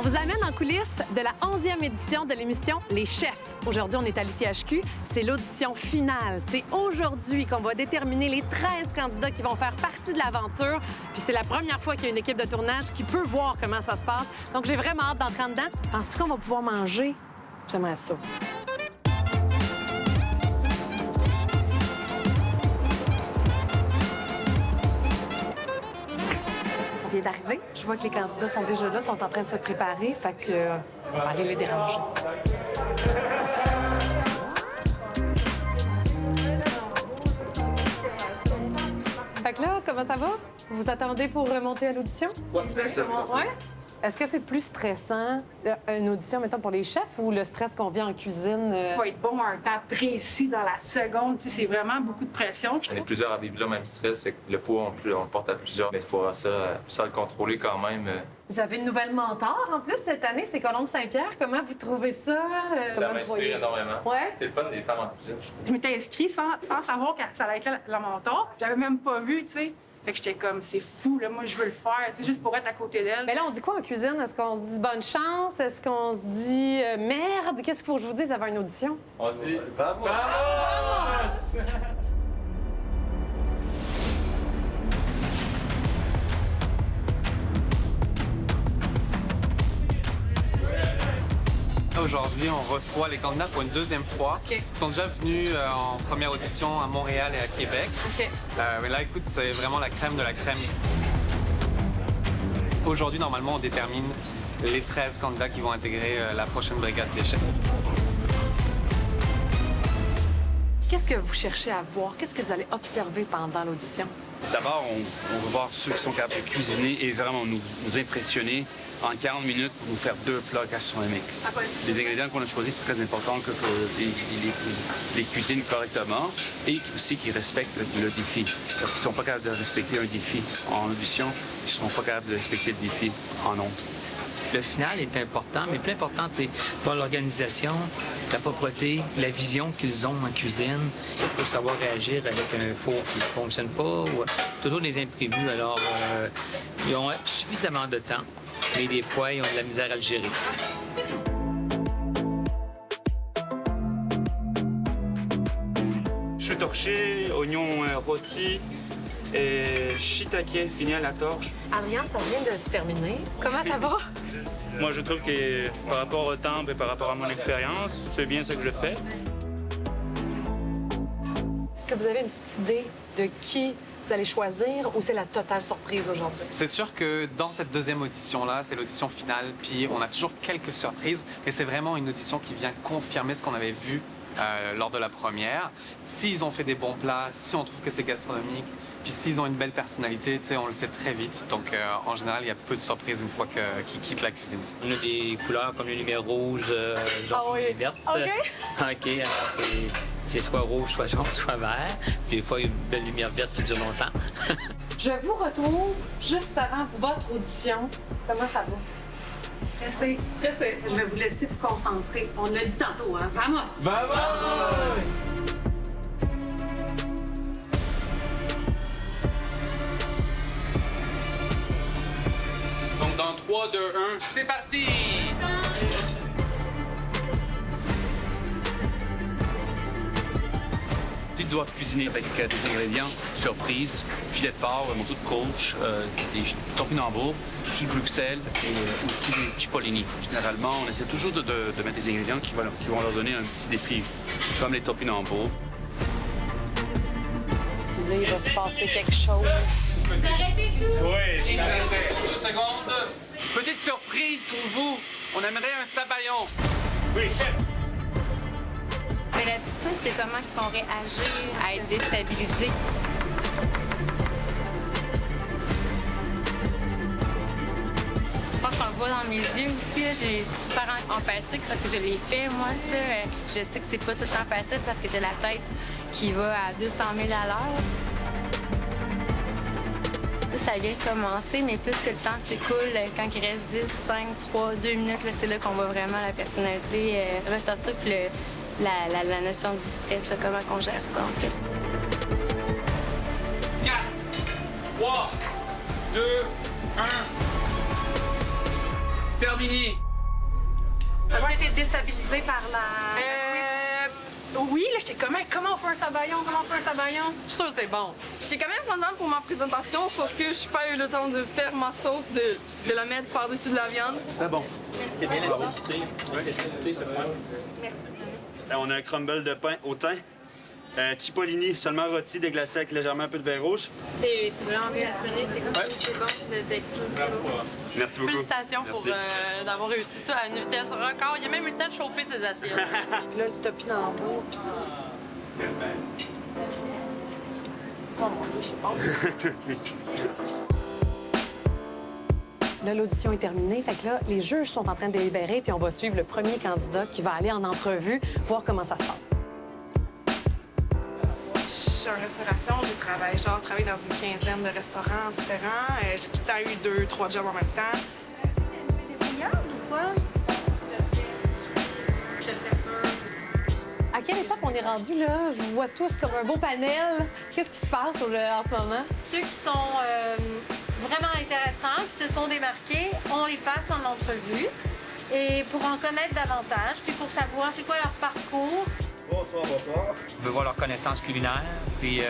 On vous amène en coulisses de la 11e édition de l'émission Les Chefs. Aujourd'hui, on est à l'ITHQ. C'est l'audition finale. C'est aujourd'hui qu'on va déterminer les 13 candidats qui vont faire partie de l'aventure. Puis c'est la première fois qu'il y a une équipe de tournage qui peut voir comment ça se passe. Donc, j'ai vraiment hâte d'entrer en dedans. Penses-tu qu'on va pouvoir manger? J'aimerais ça. On vient d'arriver. Je vois que les candidats sont déjà là, sont en train de se préparer. Fait que on va aller les déranger. Fait que là, comment ça va? Vous vous attendez pour remonter à l'audition? Oui, c'est ça. Ouais? Est-ce que c'est plus stressant, une audition, mettons, pour les chefs ou le stress qu'on vit en cuisine? Il faut être bon à un temps précis dans la seconde. Tu sais, c'est vraiment beaucoup de pression. On est plusieurs à vivre le même stress. Fait que le poids, on le porte à plusieurs. Mais il faut ça le contrôler quand même. Vous avez une nouvelle mentor en plus cette année, c'est Colombe Saint-Pierre. Comment vous trouvez ça? Ça Comment vous m'inspire voyez énormément. Ouais? C'est le fun des femmes en cuisine, je trouve. Je m'étais inscrite sans savoir que ça allait être la mentor. J'avais même pas vu, tu sais. Fait que j'étais comme, c'est fou, là, moi, je veux le faire, tu sais, juste pour être à côté d'elle. Mais là, on dit quoi en cuisine? Est-ce qu'on se dit bonne chance? Est-ce qu'on se dit merde? Qu'est-ce qu'il faut que je vous dise avant une audition? On dit bravo! Aujourd'hui, on reçoit les candidats pour une deuxième fois. OK. Ils sont déjà venus en première audition à Montréal et à Québec. OK. Mais là, écoute, c'est vraiment la crème de la crème. Aujourd'hui, normalement, on détermine les 13 candidats qui vont intégrer la prochaine brigade des chefs. Qu'est-ce que vous cherchez à voir? Qu'est-ce que vous allez observer pendant l'audition? D'abord, on va voir ceux qui sont capables de cuisiner et vraiment nous impressionner en 40 minutes pour nous faire 2 plats gastronomiques. Les ingrédients qu'on a choisis, c'est très important que les cuisinent correctement et aussi qu'ils respectent le défi. Parce qu'ils ne sont pas capables de respecter un défi en audition, ils ne seront pas capables de respecter le défi en ondes. Le final est important, mais plus important, c'est pas l'organisation, la propreté, la vision qu'ils ont en cuisine. Il faut savoir réagir avec un four qui ne fonctionne pas ou toujours des imprévus. Alors, ils ont suffisamment de temps, mais des fois, ils ont de la misère à le gérer. Chou torché, oignon rôti et shiitake fini à la torche. Ariane, ça vient de se terminer. Comment ça va? Moi, je trouve que par rapport au temps et par rapport à mon expérience, c'est bien ce que je fais. Est-ce que vous avez une petite idée de qui vous allez choisir ou c'est la totale surprise aujourd'hui? C'est sûr que dans cette deuxième audition-là, c'est l'audition finale, puis on a toujours quelques surprises, mais c'est vraiment une audition qui vient confirmer ce qu'on avait vu lors de la première. S'ils ont fait des bons plats, si on trouve que c'est gastronomique, puis s'ils ont une belle personnalité, tu sais, on le sait très vite. Donc, en général, il y a peu de surprises une fois qu'ils quittent la cuisine. On a des couleurs comme les lumières rouges, jaune et verte. OK, alors c'est soit rouge, soit jaune, soit vert. Puis des fois, il y a une belle lumière verte qui dure longtemps. Je vous retrouve juste avant votre audition. Comment ça va? Stressé. Stressé. Je vais vous laisser vous concentrer. On l'a dit tantôt, hein? Vamos! Vamos! Donc, dans 3, 2, 1, c'est parti! Ils doivent cuisiner avec des ingrédients surprises, filet de porc, morceaux de coach, des topinambours, du Bruxelles et aussi des cipollini. Généralement, on essaie toujours de mettre des ingrédients qui vont leur donner un petit défi, comme les topinambours. Là, il va se passer quelque chose. Vous arrêtez tout! Oui, 2 secondes. Petite surprise pour vous. On aimerait un sabayon. Oui, chef! Mais la petite twist, c'est comment ils vont réagir à être déstabilisés. Je pense qu'on le voit dans mes yeux aussi. Je suis super empathique parce que je l'ai fait. Moi, ça, je sais que c'est pas tout le temps facile parce que t'as la tête qui va à 200 000 à l'heure. Ça vient de commencer, mais plus que le temps s'écoule, quand il reste 10, 5, 3, 2 minutes, là, c'est là qu'on voit vraiment la personnalité ressortir. Puis la notion du stress, là, comment on gère ça, en fait. 4, 3, 2, 1. terminé. As-tu été déstabilisé par la... Oui, là, j'étais comment on fait un sabayon? Je suis sûre que c'est bon. J'étais quand même contente pour ma présentation, sauf que je n'ai pas eu le temps de faire ma sauce, de la mettre par-dessus de la viande. C'est bon. C'est bien la On a un crumble de pain au thym. Cipollini, seulement rôti, déglacé avec légèrement un peu de vin rouge. C'est vraiment bien assaisonné, c'est bon, le texture, c'est bon. Merci beaucoup. Félicitations pour d'avoir réussi ça à une vitesse record. Il a même eu le temps de chauffer ses assiettes. Puis là, le topinambour, puis tout. Oh mon Dieu, je sais pas. Là, l'audition est terminée. Fait que là, les juges sont en train de délibérer, puis on va suivre le premier candidat qui va aller en entrevue, voir comment ça se passe. Je suis en restauration, j'ai travaillé dans une quinzaine de restaurants différents. J'ai tout le temps eu 2-3 jobs en même temps. Des brouillards ou quoi? Je le fais sûr. À quelle étape on est rendu, là? Je vous vois tous comme un beau panel. Qu'est-ce qui se passe en ce moment? Ceux qui sont vraiment intéressants, qui se sont démarqués, on les passe en entrevue. Et pour en connaître davantage, puis pour savoir c'est quoi leur parcours. Bonsoir, bonsoir. On veut voir leur connaissance culinaire, puis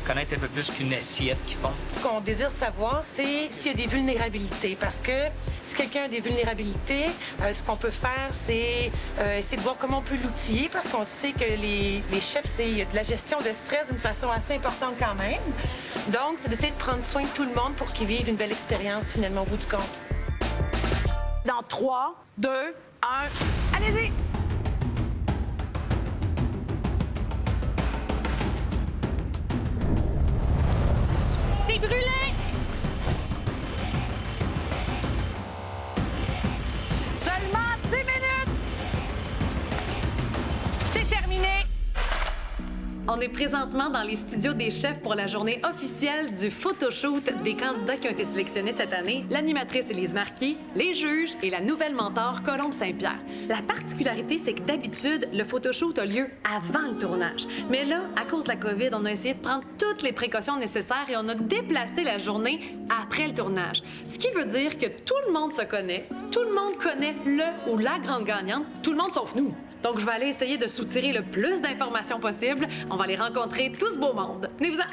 connaître un peu plus qu'une assiette qu'ils font. Ce qu'on désire savoir, c'est s'il y a des vulnérabilités. Parce que si quelqu'un a des vulnérabilités, ce qu'on peut faire, c'est essayer de voir comment on peut l'outiller. Parce qu'on sait que les chefs, il y a de la gestion de stress d'une façon assez importante quand même. Donc, c'est d'essayer de prendre soin de tout le monde pour qu'ils vivent une belle expérience finalement au bout du compte. Dans 3, 2, 1, allez-y! C'est brûlé! Seulement 10 minutes! C'est terminé! On est présentement dans les studios des chefs pour la journée officielle du photoshoot des candidats qui ont été sélectionnés cette année, l'animatrice Élise Marquis, les juges et la nouvelle mentor Colombe Saint-Pierre. La particularité, c'est que d'habitude, le photoshoot a lieu avant le tournage. Mais là, à cause de la COVID, on a essayé de prendre toutes les précautions nécessaires et on a déplacé la journée après le tournage. Ce qui veut dire que tout le monde se connaît, tout le monde connaît le ou la grande gagnante, tout le monde sauf nous. Donc, je vais aller essayer de soutirer le plus d'informations possible. On va aller rencontrer tout ce beau monde. Venez-vous-en!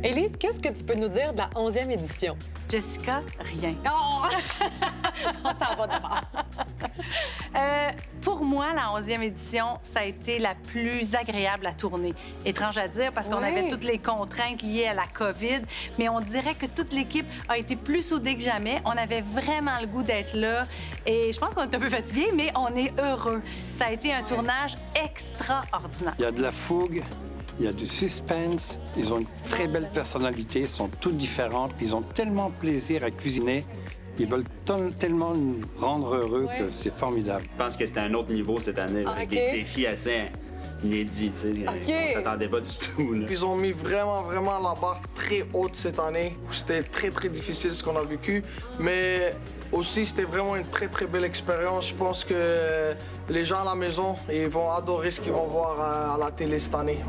Élise, qu'est-ce que tu peux nous dire de la 11e édition? Jessica, rien. Oh! On s'en va de part. Pour moi, la 11e édition, ça a été la plus agréable à tourner. Étrange à dire parce qu'on avait toutes les contraintes liées à la COVID, mais on dirait que toute l'équipe a été plus soudée que jamais. On avait vraiment le goût d'être là et je pense qu'on est un peu fatigués, mais on est heureux. Ça a été un tournage extraordinaire. Il y a de la fougue. Il y a du suspense, ils ont une très belle personnalité, ils sont toutes différentes, puis ils ont tellement plaisir à cuisiner, ils veulent tellement nous rendre heureux que c'est formidable. Je pense que c'était un autre niveau cette année, avec des défis assez inédits, tu sais. On s'attendait pas du tout. Là. Ils ont mis vraiment la barre très haute cette année. C'était très difficile ce qu'on a vécu, mais aussi c'était vraiment une très belle expérience. Je pense que les gens à la maison, ils vont adorer ce qu'ils vont voir à la télé cette année.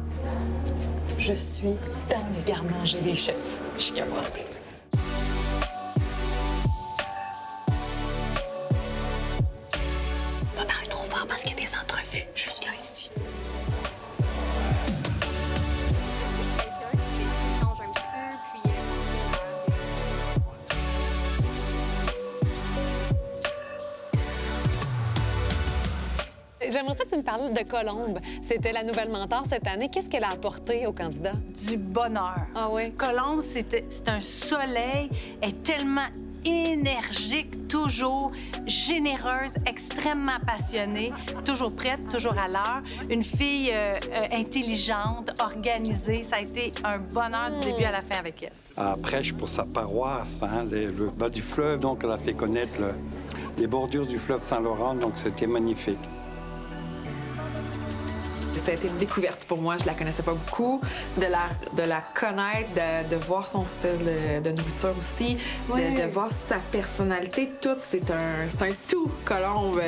Je suis dans le garde-manger des chefs. Je suis capable. On va parler trop fort parce qu'il y a des entrevues juste là, ici. J'aimerais ça que tu me parles de Colombe. C'était la nouvelle mentor cette année. Qu'est-ce qu'elle a apporté aux candidats? Du bonheur. Ah oui? Colombe, c'est un soleil. Elle est tellement énergique, toujours généreuse, extrêmement passionnée, toujours prête, toujours à l'heure. Une fille intelligente, organisée. Ça a été un bonheur du début à la fin avec elle. Elle prêche pour sa paroisse, hein, le bas du fleuve, donc elle a fait connaître les bordures du fleuve Saint-Laurent, donc c'était magnifique. Ça a été une découverte pour moi. Je la connaissais pas beaucoup. De la connaître, de voir son style de nourriture aussi, de voir sa personnalité, tout. C'est un tout, Colombe.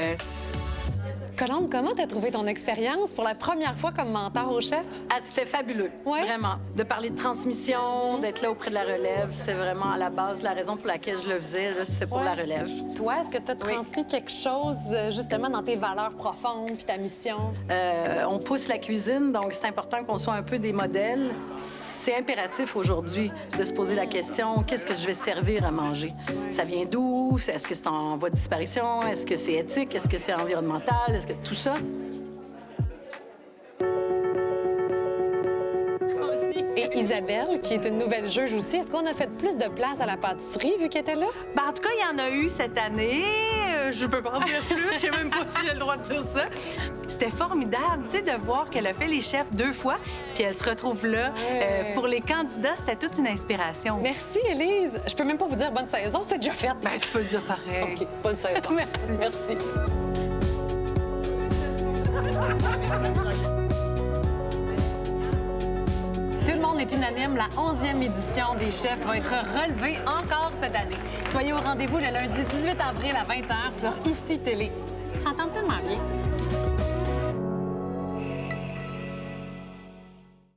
Colombe, comment t'as trouvé ton expérience pour la première fois comme mentor au chef? Ah, c'était fabuleux, vraiment. De parler de transmission, d'être là auprès de la relève, c'était vraiment à la base la raison pour laquelle je le faisais, c'était pour la relève. Toi, est-ce que tu as transmis quelque chose justement dans tes valeurs profondes puis ta mission? On pousse la cuisine, donc c'est important qu'on soit un peu des modèles. C'est impératif aujourd'hui de se poser la question, qu'est-ce que je vais servir à manger? Ça vient d'où? Est-ce que c'est en voie de disparition? Est-ce que c'est éthique? Est-ce que c'est environnemental? Est-ce que tout ça? Et Isabelle, qui est une nouvelle juge aussi, est-ce qu'on a fait plus de place à la pâtisserie vu qu'elle était là? Ben, en tout cas, il y en a eu cette année. Je peux pas en dire plus. Je sais même pas si j'ai le droit de dire ça. C'était formidable, tu sais, de voir qu'elle a fait les chefs 2 fois, puis elle se retrouve là. Pour les candidats, c'était toute une inspiration. Merci, Élise. Je peux même pas vous dire bonne saison, c'est déjà fait. Ben, tu peux le dire pareil. OK, bonne saison. Merci. Tout le monde est unanime, la 11e édition des chefs va être relevée encore cette année. Soyez au rendez-vous le lundi 18 avril à 20h sur ICI Télé. Ils s'entendent tellement bien.